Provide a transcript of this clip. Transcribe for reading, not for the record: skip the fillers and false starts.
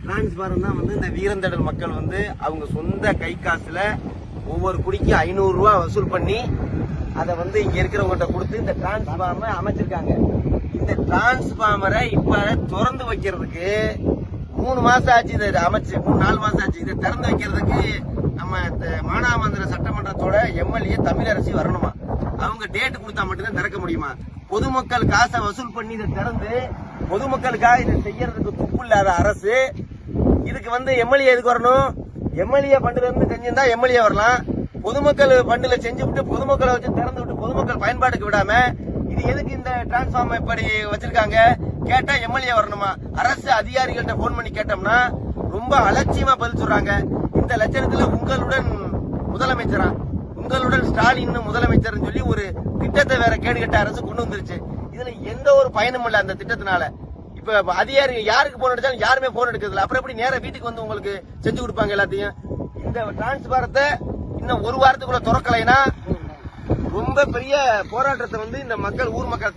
டிரான்ஸ்பாரம் தான் இந்த வீரந்தடல் மக்கள் அவங்க சொந்த கை காசுல ஒவ்வொரு குடிக்கும் 500 ரூபாய் வசூல் பண்ணி அதை இங்க இருக்கிறவங்ககிட்ட கொடுத்து இந்த டிரான்ஸ்பார்மரை அமைச்சிருக்காங்க. இந்த டிரான்ஸ்பார்மரை இப்ப திறந்து வைக்கிறதுக்கு 3 மாசம் ஆச்சு. இதை அமைச்சு 4 மாசம் ஆச்சு. இதை திறந்து வைக்கிறதுக்கு நம்ம மானாமந்திர சட்டமன்றத்தோட எம்எல்ஏ தமிழரசி வரணுமா? அவங்க டேட் கொடுத்தா மட்டும்தான் திறக்க முடியுமா? பொதுமக்கள் காசை வசூல் பண்ணி இதை திறந்து பொதுமக்களுக்காக இதை செய்யறதுக்கு துப்பு இல்லாத அரசு இதுக்கு எம்எல்ஏ எதுக்கு வரணும்? எம்எல்ஏ பண்டுல இருந்து செஞ்சிருந்தா எம்எல்ஏ வரலாம். பொதுமக்கள் பண்டுல செஞ்சு விட்டு பொதுமக்களை வச்சு திறந்து விட்டு பொதுமக்கள் பயன்பாட்டுக்கு விடாம இது எதுக்கு இந்த டிரான்ஸ்பார்மர் இப்படி வச்சிருக்காங்க? கேட்டா எம்எல்ஏ வரணுமா? அரசு அதிகாரிகள்ட்ட போன் பண்ணி கேட்டோம்னா ரொம்ப அலட்சியமா பதில் சொல்றாங்க. இந்த லட்சணத்துல உங்களுடன் ஸ்டாலின் முதலமைச்சர் சொல்லி ஒரு திட்டத்தை வேற கேடுகட்ட அரசு கொண்டு வந்துருச்சு. இதுல எந்த ஒரு பயனும் இல்ல அந்த திட்டத்தினால. இப்ப அதிகாரி யாருக்கு போன் அடிச்சாலும் யாருமே போன் எடுக்கிறதுல, அப்புறம் எப்படி நேர வீட்டுக்கு உங்களுக்கு செஞ்சு கொடுப்பாங்க எல்லாத்தையும்? இந்த டிரான்ஸ்பாரத்தை இன்னும் 1 வாரத்துக்குள்ள திறக்கலைன்னா ரொம்ப பெரிய போராட்டத்தை இந்த மக்கள் ஊர் மக்கள்